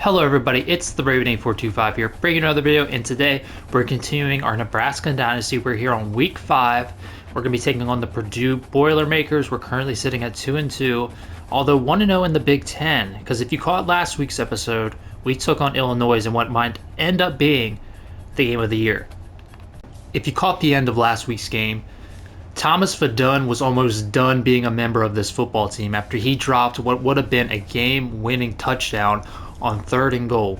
Hello everybody, it's the Raven8425 here, bringing another video, and today we're continuing our Nebraska Dynasty. We're here on week 5. We're going to be taking on the Purdue Boilermakers. We're currently sitting at 2-2, although 1-0 in the Big Ten, because if you caught last week's episode, we took on Illinois in what might end up being the game of the year. If you caught the end of last week's game, Thomas Fadun was almost done being a member of this football team after he dropped what would have been a game-winning touchdown on 3rd and goal.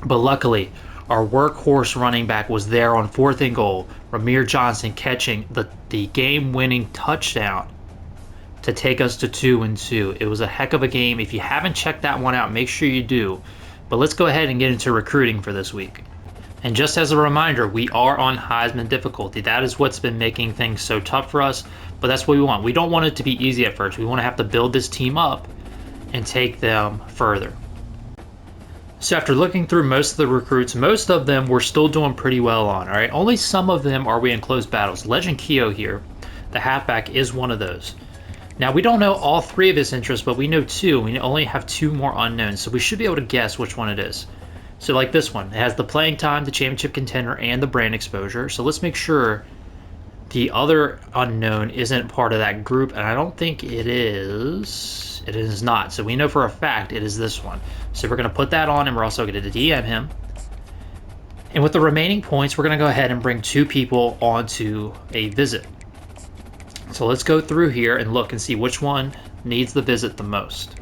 But luckily, our workhorse running back was there on 4th and goal, Ramir Johnson catching the game-winning touchdown to take us to 2-2. It was a heck of a game. If you haven't checked that one out, make sure you do. But let's go ahead and get into recruiting for this week. And just as a reminder, we are on Heisman difficulty. That is what's been making things so tough for us, but that's what we want. We don't want it to be easy at first. We want to have to build this team up and take them further. So after looking through most of the recruits, most of them we're still doing pretty well on, all right? Only some of them are we in close battles. Legend Keo here, the halfback, is one of those. Now, we don't know all 3 of his interests, but we know 2. We only have 2 more unknowns, so we should be able to guess which one it is. So like this one, it has the playing time, the championship contender, and the brand exposure. So let's make sure the other unknown isn't part of that group, and I don't think it is. It is not. So we know for a fact it is this one. So we're going to put that on, and we're also going to DM him. And with the remaining points, we're going to go ahead and bring 2 people onto a visit. So let's go through here and look and see which one needs the visit the most.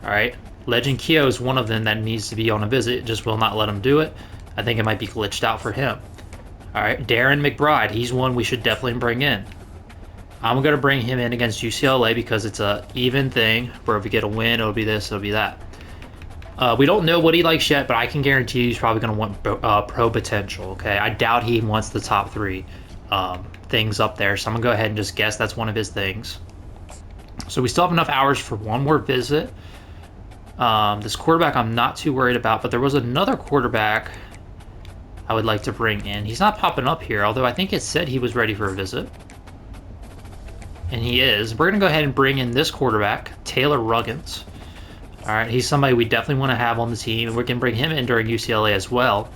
All right. Legend Keo is one of them that needs to be on a visit. It just will not let him do it. I think it might be glitched out for him. All right, Darren McBride, he's one we should definitely bring in. I'm going to bring him in against UCLA because it's a even thing, where if we get a win, it'll be this, it'll be that. We don't know what he likes yet, but I can guarantee he's probably going to want pro potential, okay? I doubt he wants the top 3 things up there, so I'm going to go ahead and just guess that's one of his things. So we still have enough hours for one more visit. This quarterback I'm not too worried about, but there was another quarterback I would like to bring in. He's not popping up here, although I think it said he was ready for a visit. And he is. We're going to go ahead and bring in this quarterback, Taylor Ruggins. All right, he's somebody we definitely want to have on the team, and we can bring him in during UCLA as well,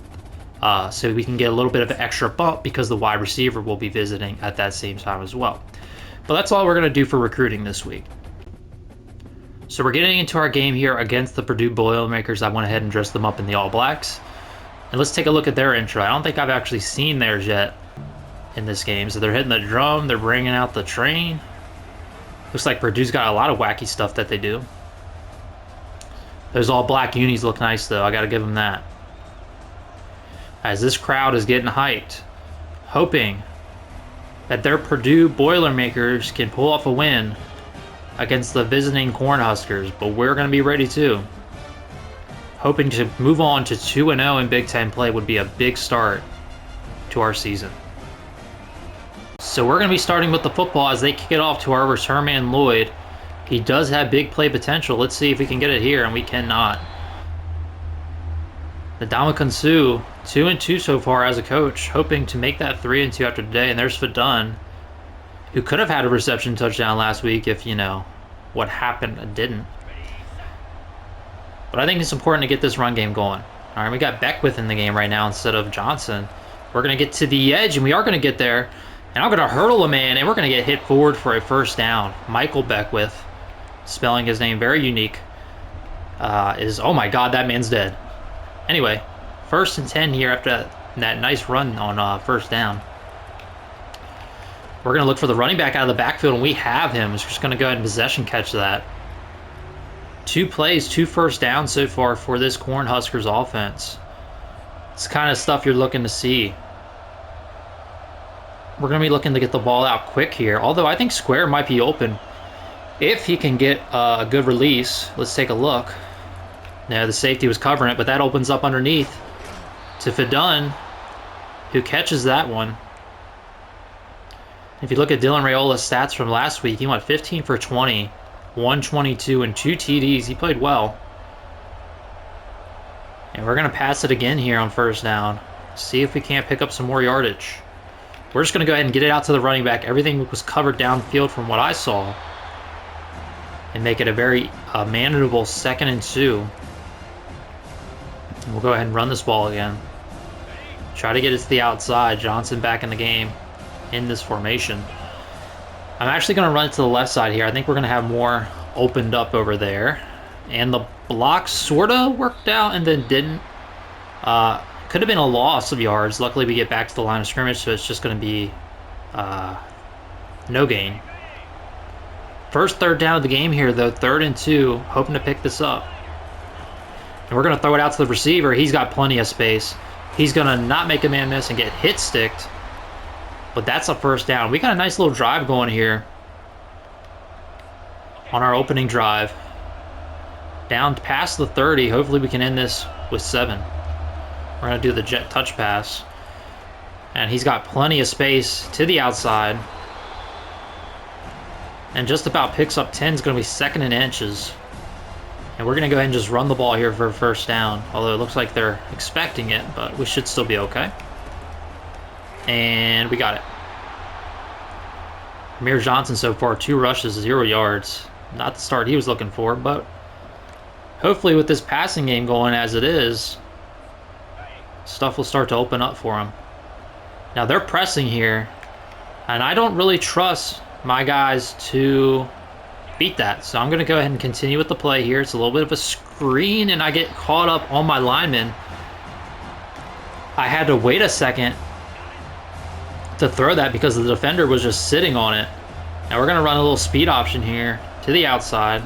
so we can get a little bit of an extra bump because the wide receiver will be visiting at that same time as well. But that's all we're going to do for recruiting this week. So we're getting into our game here against the Purdue Boilermakers. I went ahead and dressed them up in the All Blacks. And let's take a look at their intro. I don't think I've actually seen theirs yet in this game. So they're hitting the drum. They're bringing out the train. Looks like Purdue's got a lot of wacky stuff that they do. Those all black unis look nice, though. I got to give them that. As this crowd is getting hyped, hoping that their Purdue Boilermakers can pull off a win against the visiting Cornhuskers, but we're going to be ready too. Hoping to move on to 2-0 in Big Ten play would be a big start to our season. So we're going to be starting with the football as they kick it off to our return man Lloyd. He does have big play potential. Let's see if we can get it here, and we cannot. The Damakunsu, 2-2 so far as a coach, hoping to make that 3-2 after today. And there's Fadun, who could have had a reception touchdown last week if, you know, what happened didn't. But I think it's important to get this run game going. All right, we got Beckwith in the game right now instead of Johnson. We're going to get to the edge, and we are going to get there. And I'm going to hurdle a man, and we're going to get hit forward for a first down. Michael Beckwith, spelling his name very unique, oh my God, that man's dead. Anyway, 1st and 10 here after that nice run on first down. We're going to look for the running back out of the backfield, and we have him. We're just going to go ahead and possession catch that. 2 plays, 2 first downs so far for this Cornhuskers offense. It's the kind of stuff you're looking to see. We're going to be looking to get the ball out quick here, although I think Square might be open if he can get a good release. Let's take a look. Now, the safety was covering it, but that opens up underneath to Fadun, who catches that one. If you look at Dylan Rayola's stats from last week, he went 15 for 20, 122, and 2 TDs. He played well. And we're going to pass it again here on first down. See if we can't pick up some more yardage. We're just going to go ahead and get it out to the running back. Everything was covered downfield from what I saw. And make it a very manageable 2nd and 2. We'll go ahead and run this ball again. Try to get it to the outside. Johnson back in the game in this formation. I'm actually going to run it to the left side here. I think we're going to have more opened up over there. And the block sort of worked out and then didn't. Could have been a loss of yards. Luckily, we get back to the line of scrimmage, so it's just going to be no gain. First third down of the game here, though. 3rd and 2, hoping to pick this up. And we're going to throw it out to the receiver. He's got plenty of space. He's going to not make a man miss and get hit sticked. But that's a first down. We got a nice little drive going here on our opening drive. Down past the 30. Hopefully we can end this with 7. We're going to do the jet touch pass. And he's got plenty of space to the outside. And just about picks up 10. Is going to be 2nd and inches. And we're going to go ahead and just run the ball here for a first down. Although it looks like they're expecting it, but we should still be okay. And we got it. Amir Johnson so far, 2 rushes, 0 yards. Not the start he was looking for, but hopefully with this passing game going as it is, stuff will start to open up for him. Now they're pressing here, and I don't really trust my guys to beat that. So I'm going to go ahead and continue with the play here. It's a little bit of a screen, and I get caught up on my lineman. I had to wait a second to throw that because the defender was just sitting on it. Now we're going to run a little speed option here to the outside.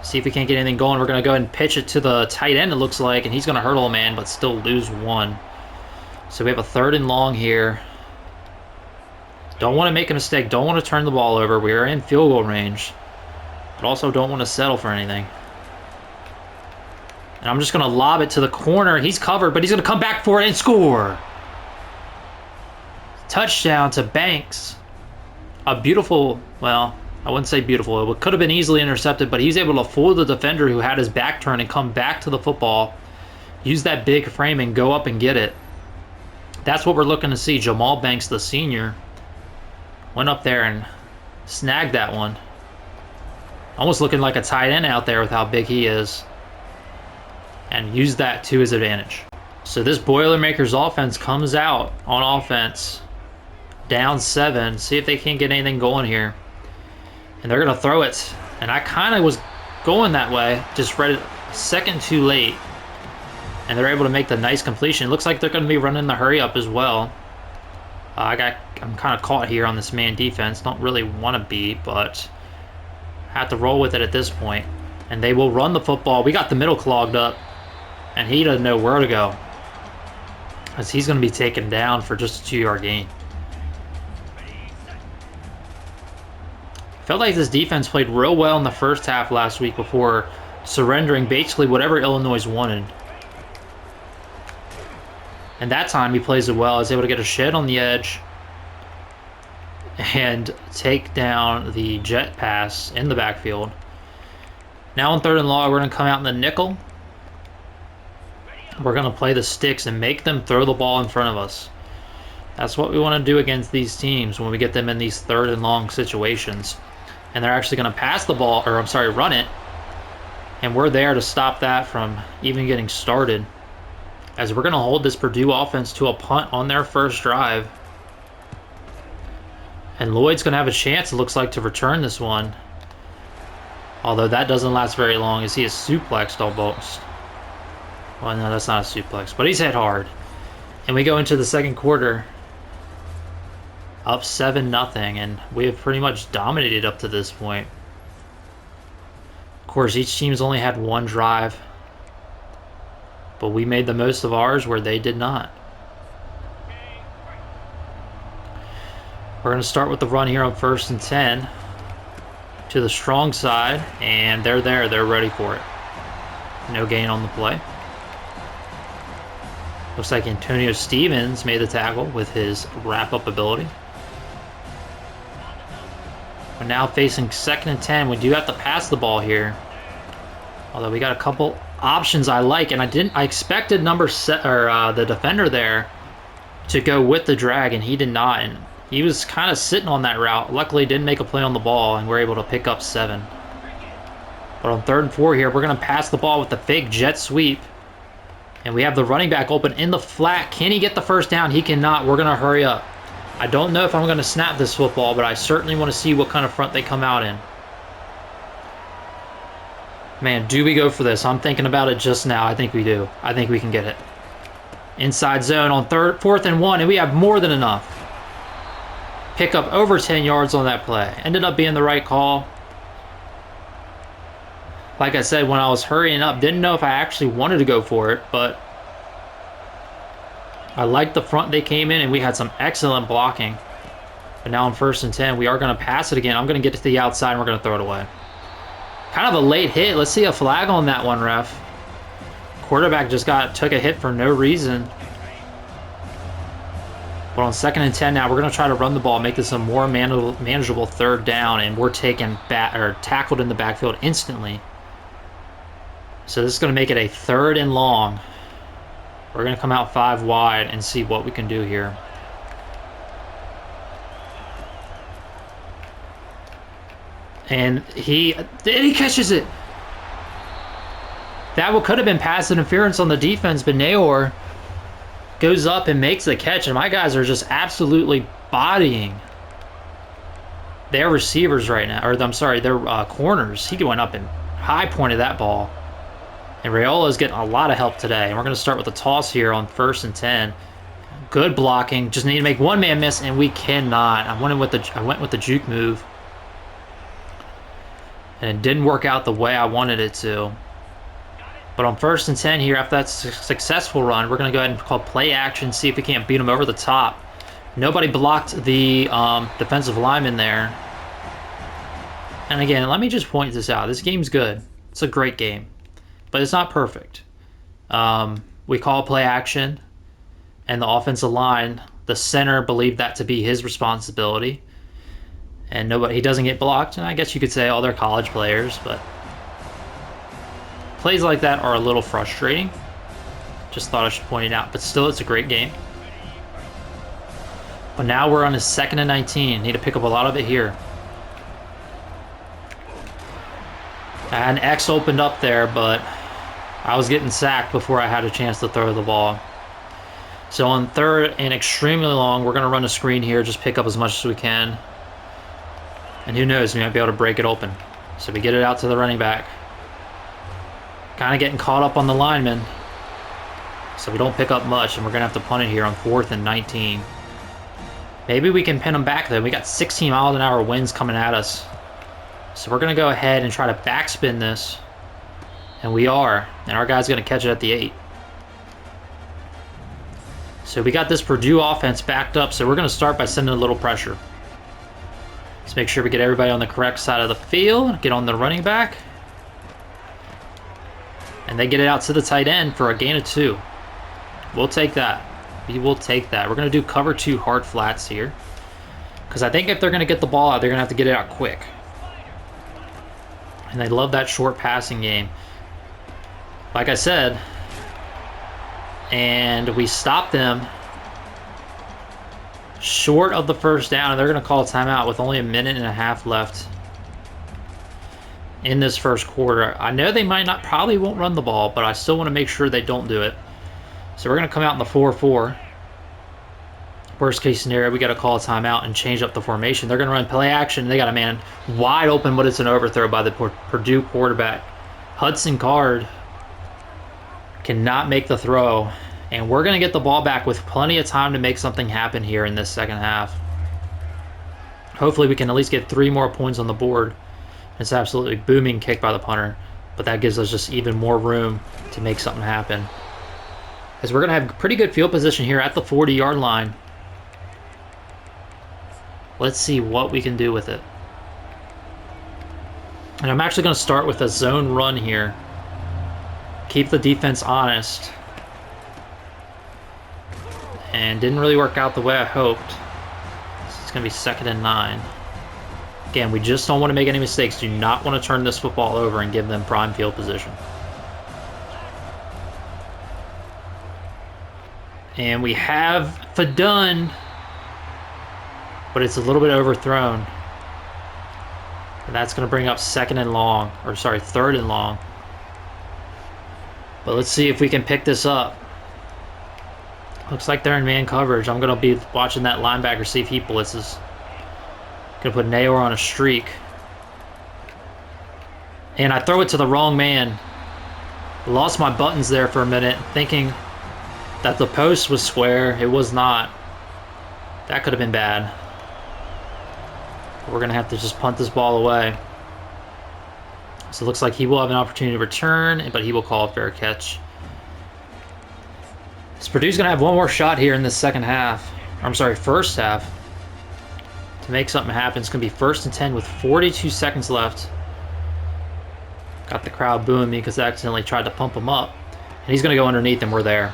See if we can't get anything going. We're going to go ahead and pitch it to the tight end, it looks like, and he's going to hurdle a man but still lose 1. So we have a 3rd and long here. Don't want to make a mistake. Don't want to turn the ball over. We are in field goal range, but also don't want to settle for anything. And I'm just going to lob it to the corner. He's covered, but he's going to come back for it and score. Touchdown to Banks. A beautiful, well, I wouldn't say beautiful. It could have been easily intercepted, but he's able to fool the defender who had his back turned and come back to the football, use that big frame, and go up and get it. That's what we're looking to see. Jamal Banks, the senior, went up there and snagged that one. Almost looking like a tight end out there with how big he is. And used that to his advantage. So this Boilermakers offense comes out on offense. Down 7. See if they can't get anything going here. And they're going to throw it. And I kind of was going that way. Just read it a second too late. And they're able to make the nice completion. It looks like they're going to be running the hurry up as well. I'm kind of caught here on this man defense. Don't really want to be, but have to roll with it at this point. And they will run the football. We got the middle clogged up. And he doesn't know where to go, as he's going to be taken down for just a 2-yard gain. Felt like this defense played real well in the first half last week before surrendering basically whatever Illinois wanted. And that time he plays it well. Is able to get a shed on the edge and take down the jet pass in the backfield. Now on 3rd and long, we're going to come out in the nickel. We're going to play the sticks and make them throw the ball in front of us. That's what we want to do against these teams when we get them in these 3rd and long situations. And they're actually going to pass the ball, or I'm sorry, run it. And we're there to stop that from even getting started, as we're going to hold this Purdue offense to a punt on their first drive. And Lloyd's going to have a chance, it looks like, to return this one. Although that doesn't last very long, as he is suplexed almost. Well, no, that's not a suplex, but he's hit hard. And we go into the second quarter up 7-0, and we have pretty much dominated up to this point. Of course, each team's only had 1 drive, but we made the most of ours where they did not. We're going to start with the run here on 1st and 10 to the strong side, and they're there. They're ready for it. No gain on the play. Looks like Antonio Stevens made the tackle with his wrap-up ability. We're now facing 2nd and 10. We do have to pass the ball here. Although we got a couple options I like, and I expected the defender there to go with the drag, and he did not. And he was kind of sitting on that route. Luckily, didn't make a play on the ball, and we're able to pick up 7. But on 3rd and 4 here, we're going to pass the ball with the fake jet sweep. And we have the running back open in the flat. Can he get the first down? He cannot. We're going to hurry up. I don't know if I'm going to snap this football, but I certainly want to see what kind of front they come out in. Man, do we go for this? I'm thinking about it just now. I think we do. I think we can get it. Inside zone on 4th and 1, and we have more than enough. Pick up over 10 yards on that play. Ended up being the right call. Like I said, when I was hurrying up, didn't know if I actually wanted to go for it, but I liked the front they came in, and we had some excellent blocking. But now on 1st and 10, we are going to pass it again. I'm going to get to the outside, and we're going to throw it away. Kind of a late hit. Let's see a flag on that one, ref. Quarterback just took a hit for no reason. But on 2nd and 10 now, we're going to try to run the ball, make this a more manageable 3rd down, and we're tackled in the backfield instantly. So this is going to make it a 3rd and long. We're going to come out 5 wide and see what we can do here. And he catches it. That could have been pass interference on the defense, but Naor goes up and makes the catch, and my guys are just absolutely bodying their receivers right now. Or, I'm sorry, their corners. He went up and high pointed that ball. And Rayola's getting a lot of help today. And we're going to start with a toss here on 1st and 10. Good blocking. Just need to make one man miss, and we cannot. I went with the juke move. And it didn't work out the way I wanted it to. But on 1st and 10 here, after that successful run, we're going to go ahead and call play action, see if we can't beat them over the top. Nobody blocked the defensive lineman there. And again, let me just point this out. This game's good. It's a great game. But it's not perfect. We call play action, and the offensive line, the center believed that to be his responsibility. And he doesn't get blocked, and I guess you could say all they're college players, but plays like that are a little frustrating. Just thought I should point it out, but still it's a great game. But now we're on a 2nd and 19. Need to pick up a lot of it here. And X opened up there, but I was getting sacked before I had a chance to throw the ball. So on 3rd and extremely long, we're going to run a screen here, just pick up as much as we can. And who knows, we might be able to break it open. So we get it out to the running back. Kind of getting caught up on the lineman. So we don't pick up much, and we're going to have to punt it here on 4th and 19. Maybe we can pin them back, though. We got 16 mile an hour winds coming at us. So we're going to go ahead and try to backspin this. And we are. And our guy's going to catch it at the 8. So we got this Purdue offense backed up, so we're going to start by sending a little pressure. Let's make sure we get everybody on the correct side of the field. Get on the running back. And they get it out to the tight end for a gain of 2. We'll take that. We will take that. We're going to do cover 2 hard flats here. Because I think if they're going to get the ball out, they're going to have to get it out quick. And they love that short passing game. Like I said, and we stopped them short of the 1st down, and they're going to call a timeout with only a minute and a half left in this 1st quarter. I know they probably won't run the ball, but I still want to make sure they don't do it. So we're going to come out in the 4-4. Worst case scenario, we got to call a timeout and change up the formation. They're going to run play action. They got a man wide open, but it's an overthrow by the Purdue quarterback. Hudson Card cannot make the throw, and we're going to get the ball back with plenty of time to make something happen here in this 2nd half. Hopefully we can at least get 3 more points on the board. It's absolutely booming kick by the punter, but that gives us just even more room to make something happen. As we're going to have pretty good field position here at the 40-yard line. Let's see what we can do with it. And I'm actually going to start with a zone run here. Keep the defense honest. And didn't really work out the way I hoped. It's going to be 2nd and 9. Again, we just don't want to make any mistakes. Do not want to turn this football over and give them prime field position. And we have Fadun, but it's a little bit overthrown. And that's going to bring up 2nd and long, or sorry, 3rd and long. But let's see if we can pick this up. Looks like they're in man coverage. I'm going to be watching that linebacker, see if he blitzes. Going to put Nayor on a streak. And I throw it to the wrong man. Lost my buttons there for a minute, thinking that the post was square. It was not. That could have been bad. We're going to have to just punt this ball away. So it looks like he will have an opportunity to return, but he will call a fair catch. So Purdue's going to have one more shot here in the second half. I'm sorry, first half. To make something happen. It's going to be 1st and 10 with 42 seconds left. Got the crowd booing me because I accidentally tried to pump him up. And he's going to go underneath, and we're there.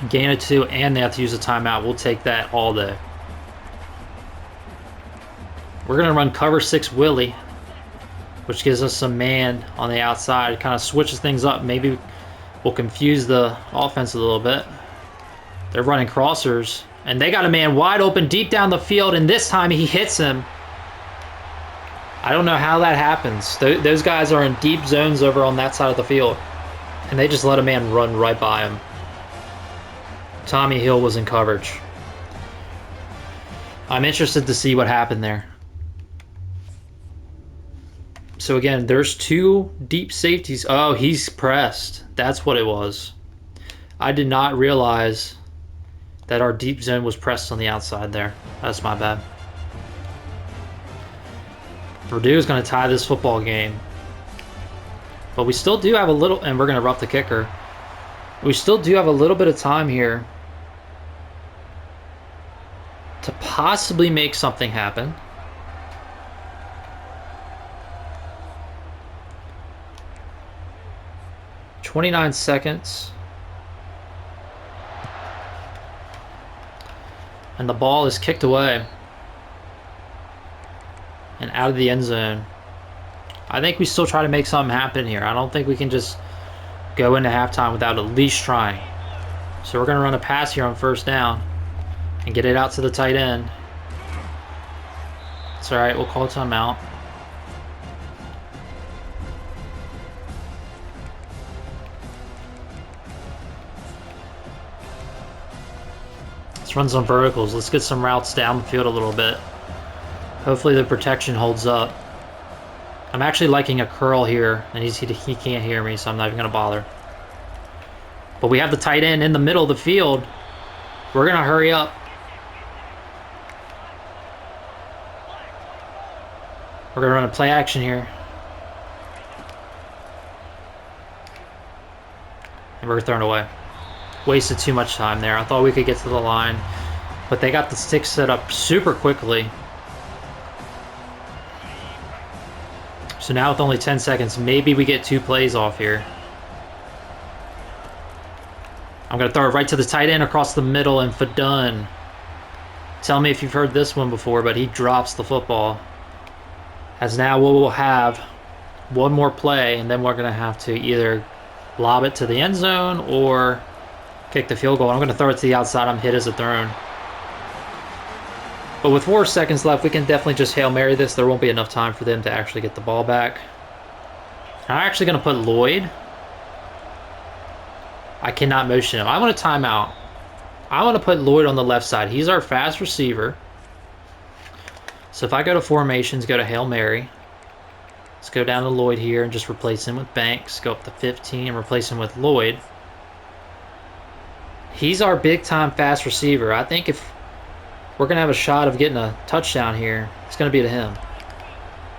Gain of 2, and they have to use a timeout. We'll take that all day. We're going to run cover 6 Willie, which gives us some man on the outside. It kind of switches things up. Maybe we'll confuse the offense a little bit. They're running crossers, and they got a man wide open deep down the field, and this time he hits him. I don't know how that happens. Those guys are in deep zones over on that side of the field, and they just let a man run right by him. Tommy Hill was in coverage. I'm interested to see what happened there. So again, there's 2 deep safeties. Oh, he's pressed. That's what it was. I did not realize that our deep zone was pressed on the outside there. That's my bad. Purdue is going to tie this football game. But we still do have a little, and we're going to rough the kicker. We still do have a little bit of time here to possibly make something happen. "29 seconds. And the ball is kicked away. And out of the end zone. I think we still try to make something happen here. I don't think we can just go into halftime without at least trying. So we're going to run a pass here on 1st down and get it out to the tight end. It's all right. We'll call timeout. Let's run some verticals. Let's get some routes down the field a little bit. Hopefully the protection holds up. I'm actually liking a curl here, and he can't hear me, so I'm not even going to bother. But we have the tight end in the middle of the field. We're going to hurry up. We're going to run a play action here. And we're throwing away. Wasted too much time there. I thought we could get to the line, but they got the sticks set up super quickly. So now with only 10 seconds, maybe we get 2 plays off here. I'm going to throw it right to the tight end across the middle, and Fadun. Tell me if you've heard this one before, but he drops the football. As now we'll have one more play, and then we're going to have to either lob it to the end zone or kick the field goal. I'm going to throw it to the outside. I'm hit as a thrown. But with 4 seconds left, we can definitely just Hail Mary this. There won't be enough time for them to actually get the ball back. I'm actually going to put Lloyd. I cannot motion him. I want a timeout. I want to put Lloyd on the left side. He's our fast receiver. So if I go to formations, go to Hail Mary. Let's go down to Lloyd here and just replace him with Banks. Go up to 15 and replace him with Lloyd. He's our big-time fast receiver. I think if we're going to have a shot of getting a touchdown here, it's going to be to him.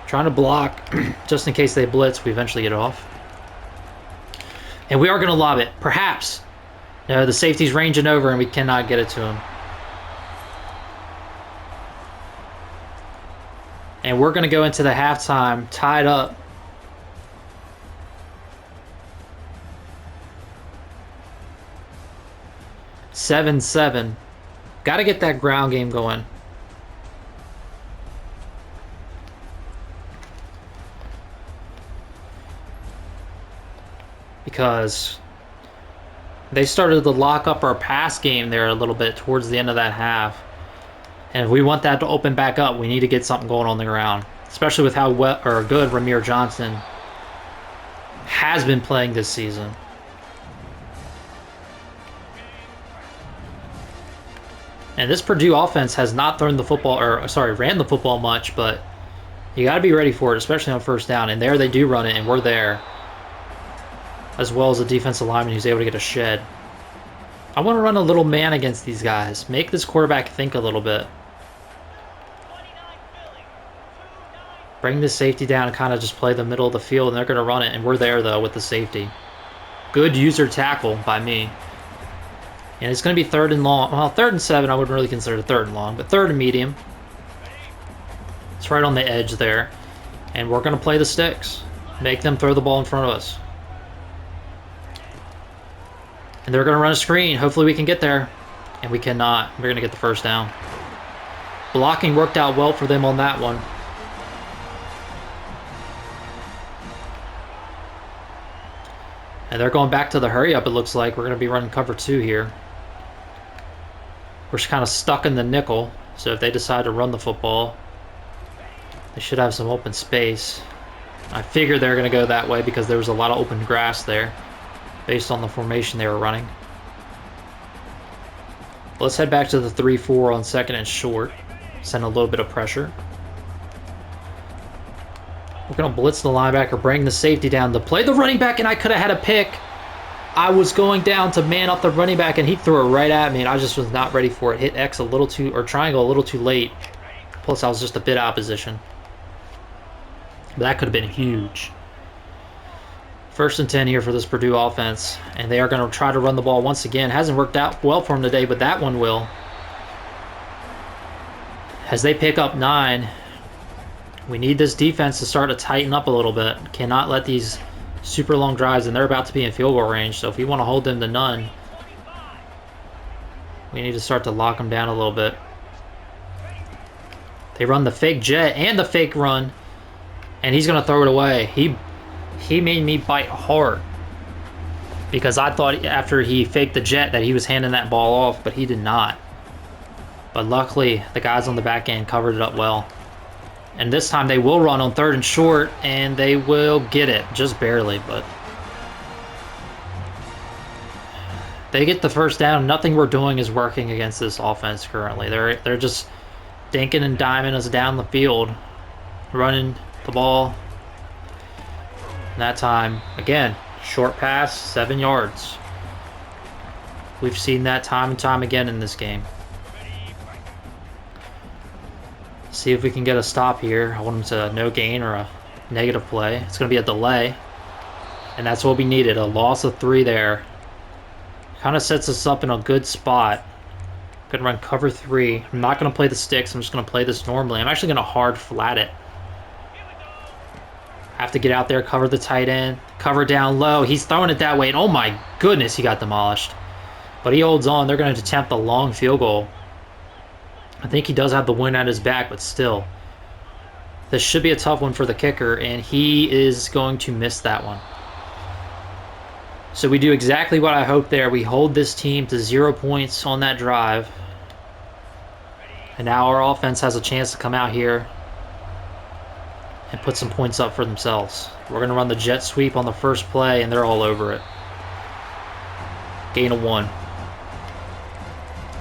Trying to block just in case they blitz. We eventually get it off. And we are going to lob it. Perhaps. No, the safety's ranging over and we cannot get it to him. And we're going to go into the halftime tied up. "7-7. Got to get that ground game going. Because they started to lock up our pass game there a little bit towards the end of that half. And if we want that to open back up, we need to get something going on the ground. Especially with how good Ramir Johnson has been playing this season. And this Purdue offense has not thrown the football, or sorry, ran the football much, but you got to be ready for it, especially on first down. And there they do run it, and we're there. As well as a defensive lineman who's able to get a shed. I want to run a little man against these guys. Make this quarterback think a little bit. Bring the safety down and kind of just play the middle of the field, and they're going to run it. And we're there, though, with the safety. Good user tackle by me. And it's going to be 3rd and long. Well, 3rd and 7, I wouldn't really consider 3rd and long, but 3rd and medium. It's right on the edge there. And we're going to play the sticks. Make them throw the ball in front of us. And they're going to run a screen. Hopefully we can get there. And we cannot. We're going to get the first down. Blocking worked out well for them on that one. And they're going back to the hurry up, it looks like. We're going to be running cover 2 here. We're just kind of stuck in the nickel. So if they decide to run the football, they should have some open space. I figured they were going to go that way because there was a lot of open grass there based on the formation they were running. Let's head back to the 3-4 on 2nd and short. Send a little bit of pressure. We're going to blitz the linebacker, bring the safety down to play the running back, and I could have had a pick. I was going down to man up the running back, and he threw it right at me, and I just was not ready for it. Hit X a little too, or triangle a little too late. Plus, I was just a bit out of position. But that could have been huge. 1st and 10 here for this Purdue offense, and they are going to try to run the ball once again. Hasn't worked out well for them today, but that one will. As they pick up 9, we need this defense to start to tighten up a little bit. Cannot let these super long drives, and they're about to be in field goal range, so if we want to hold them to none, we need to start to lock them down a little bit. They run the fake jet and the fake run, and he's going to throw it away. He made me bite hard because I thought after he faked the jet that he was handing that ball off, but he did not. But luckily, the guys on the back end covered it up well. And this time they will run on 3rd and short, and they will get it, just barely, but they get the first down. Nothing we're doing is working against this offense currently. They're just dinking and diming us down the field, running the ball. And that time, again, short pass, 7 yards. We've seen that time and time again in this game. See if we can get a stop here. I want them to no gain or a negative play. It's going to be a delay. And that's what we needed. A loss of 3 there. Kind of sets us up in a good spot. Going to run cover 3. I'm not going to play the sticks. I'm just going to play this normally. I'm actually going to hard flat it. Have to get out there, cover the tight end. Cover down low. He's throwing it that way. And oh my goodness, he got demolished. But he holds on. They're going to attempt a long field goal. I think he does have the wind at his back, but still. This should be a tough one for the kicker, and he is going to miss that one. So we do exactly what I hoped there. We hold this team to 0 points on that drive. And now our offense has a chance to come out here and put some points up for themselves. We're going to run the jet sweep on the first play, and they're all over it. Gain of 1.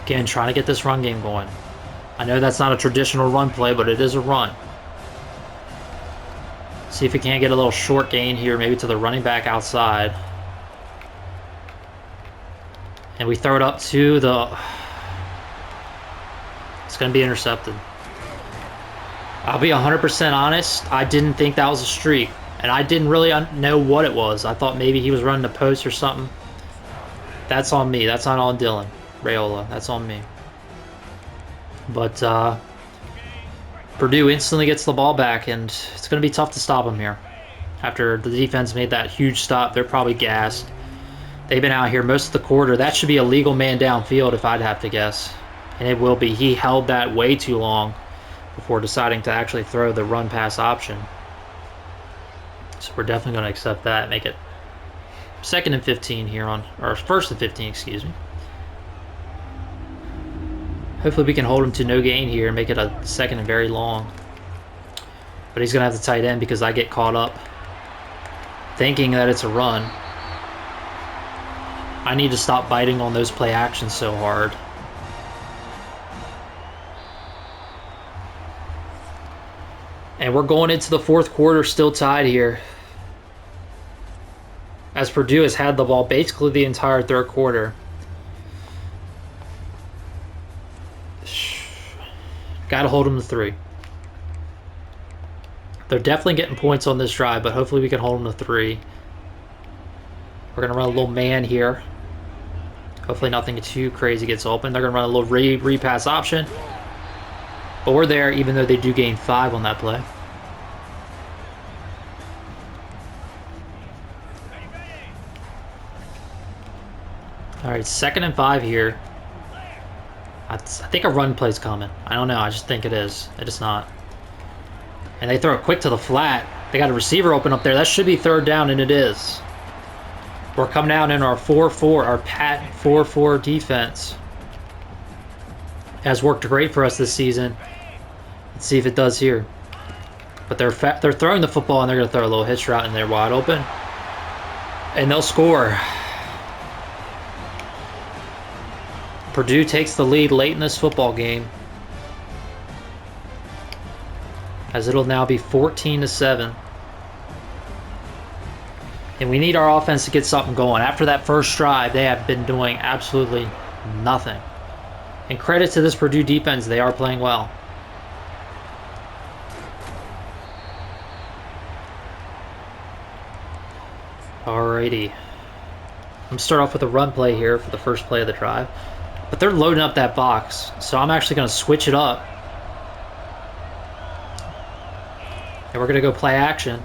Again, trying to get this run game going. I know that's not a traditional run play, but it is a run. See if we can't get a little short gain here, maybe to the running back outside. And we throw it up to the... It's going to be intercepted. I'll be 100% honest, I didn't think that was a streak. And I didn't really know what it was. I thought maybe he was running a post or something. That's on me. That's not on Dylan Raiola. That's on me. But Purdue instantly gets the ball back, and it's going to be tough to stop them here. After the defense made that huge stop, they're probably gassed. They've been out here most of the quarter. That should be a legal man downfield if I'd have to guess. And it will be. He held that way too long before deciding to actually throw the run-pass option. So we're definitely going to accept that. Make it 2nd and 15 here on, or 1st and 15, excuse me. Hopefully we can hold him to no gain here and make it a 2nd and very long. But he's going to have the tight end because I get caught up. thinking that it's a run. I need to stop biting on those play actions so hard. And we're going into the fourth quarter still tied here, as Purdue has had the ball basically the entire third quarter. Got to hold them to 3. They're definitely getting points on this drive, but hopefully we can hold them to 3. We're going to run a little man here. Hopefully nothing too crazy gets open. They're going to run a little repass option. But we're there, even though they do gain 5 on that play. All right, 2nd and 5 here. I think a run play's coming. I don't know. I just think it is. It's not. And they throw it quick to the flat. They got a receiver open up there. That should be 3rd down, and it is. We're coming out in our 4-4, our patent 4-4 defense. Has worked great for us this season. Let's see if it does here. But they're throwing the football, and they're going to throw a little hitch route in there wide open. And they'll score. Purdue takes the lead late in this football game, as it'll now be 14-7. And we need our offense to get something going. After that first drive, they have been doing absolutely nothing. And credit to this Purdue defense, they are playing well. Alrighty. I'm going to start off with a run play here for the first play of the drive. But they're loading up that box, so I'm actually going to switch it up. And we're going to go play action.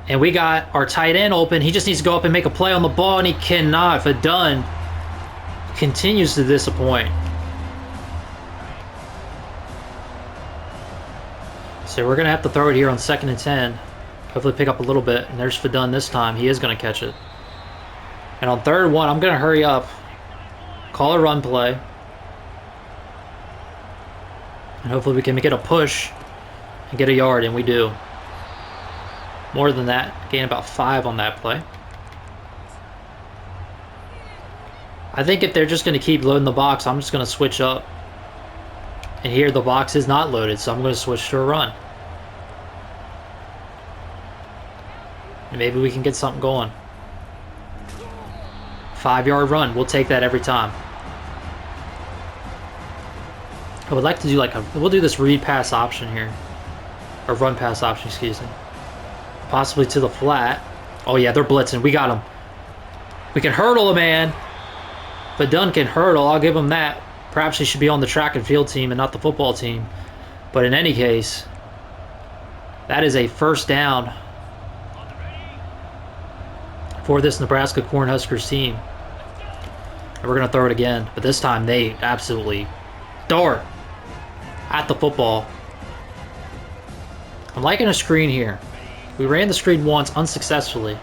And we got our tight end open. He just needs to go up and make a play on the ball, and he cannot. Fadun continues to disappoint. So we're going to have to throw it here on 2nd and 10. Hopefully pick up a little bit. And there's Fadun this time. He is going to catch it. And on 3rd and 1, I'm going to hurry up. Call a run play. And hopefully we can get a push and get a yard, and we do. More than that, gain about 5 on that play. I think if they're just going to keep loading the box, I'm just going to switch up. And here the box is not loaded, so I'm going to switch to a run. And maybe we can get something going. 5-yard run. We'll take that every time. I would like to do we'll do this read pass option here. Or run pass option, excuse me. Possibly to the flat. Oh yeah, they're blitzing. We got him. We can hurdle a man. But Dunn can hurdle. I'll give him that. Perhaps he should be on the track and field team and not the football team. But in any case, that is a 1st down for this Nebraska Cornhuskers team. And we're going to throw it again. But this time they absolutely dart at the football. I'm liking a screen here. We ran the screen once unsuccessfully.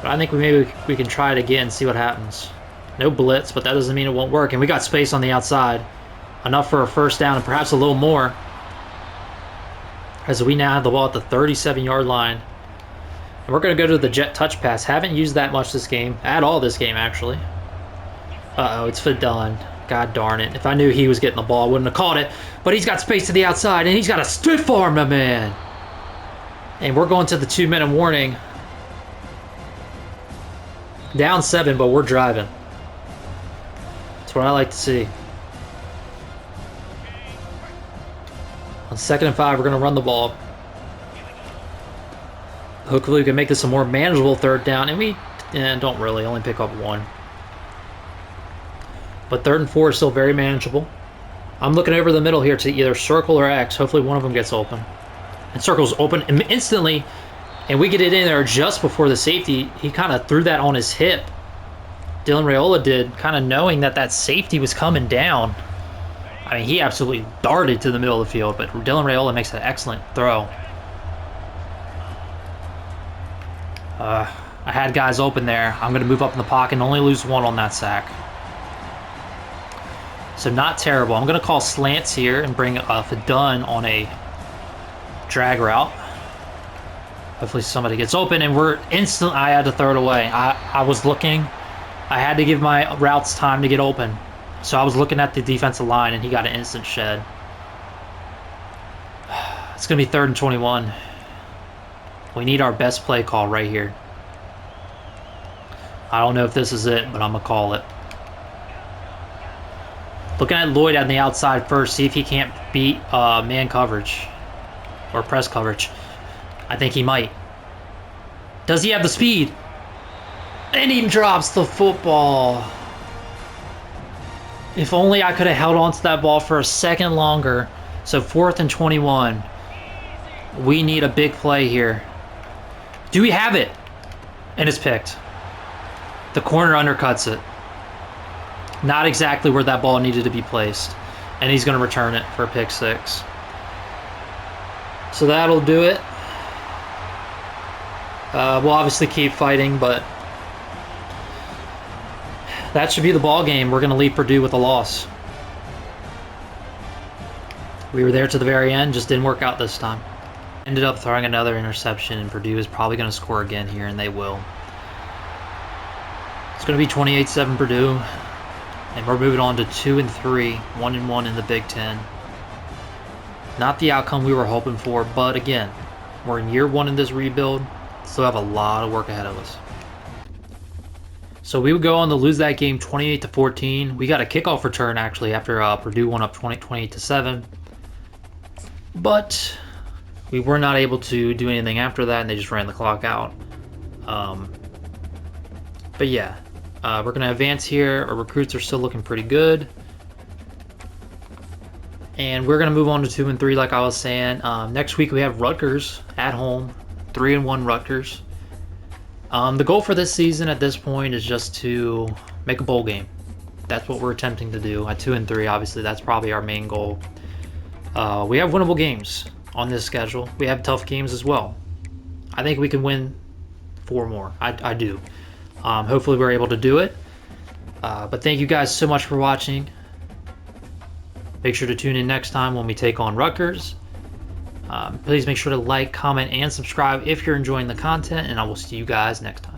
But I think maybe we can try it again, see what happens. No blitz, but that doesn't mean it won't work. And we got space on the outside. Enough for a 1st down and perhaps a little more. As we now have the ball at the 37-yard line. And we're going to go to the jet touch pass. Haven't used that much this game. At all this game, actually. Uh-oh, it's Fadun. God darn it. If I knew he was getting the ball, I wouldn't have caught it. But he's got space to the outside, and he's got a stiff arm, my man. And we're going to the 2-minute warning. Down 7, but we're driving. That's what I like to see. On 2nd and 5, we're going to run the ball. Hopefully we can make this a more manageable 3rd down. And we don't really, only pick up 1. But 3rd and 4 is still very manageable. I'm looking over the middle here to either circle or X. Hopefully one of them gets open. And circle's open instantly. And we get it in there just before the safety. He kind of threw that on his hip. Dylan Raiola did, kind of knowing that that safety was coming down. I mean, he absolutely darted to the middle of the field. But Dylan Raiola makes an excellent throw. I had guys open there. I'm going to move up in the pocket and only lose 1 on that sack. So not terrible. I'm going to call slants here and bring Fadun on a drag route. Hopefully somebody gets open, and we're instant. I had to throw it away. I was looking. I had to give my routes time to get open. So I was looking at the defensive line, and he got an instant shed. It's going to be 3rd and 21. We need our best play call right here. I don't know if this is it, but I'm going to call it. Looking at Lloyd on the outside first, see if he can't beat man coverage or press coverage. I think he might. Does he have the speed? And he drops the football. If only I could have held on to that ball for a second longer. So 4th and 21. We need a big play here. Do we have it? And it's picked. The corner undercuts it. Not exactly where that ball needed to be placed. And he's going to return it for a pick 6. So that'll do it. We'll obviously keep fighting, but that should be the ball game. We're going to leave Purdue with a loss. We were there to the very end, just didn't work out this time. Ended up throwing another interception, and Purdue is probably going to score again here, and they will. It's going to be 28-7 Purdue, and we're moving on to 2-3, 1-1 in the Big Ten. Not the outcome we were hoping for, but again, we're in year 1 in this rebuild. Still have a lot of work ahead of us. So we would go on to lose that game 28-14. We got a kickoff return actually after Purdue won up 28-7. But we were not able to do anything after that, and they just ran the clock out. But yeah, we're going to advance here. Our recruits are still looking pretty good. And we're going to move on to 2-3 like I was saying. Next week we have Rutgers at home. 3-1 Rutgers. The goal for this season at this point is just to make a bowl game. That's what we're attempting to do. At 2-3, obviously, that's probably our main goal. We have winnable games on this schedule. We have tough games as well. I think we can win 4 more. I do. Hopefully we're able to do it. But thank you guys so much for watching. Make sure to tune in next time when we take on Rutgers. Please make sure to like, comment, and subscribe if you're enjoying the content, and I will see you guys next time.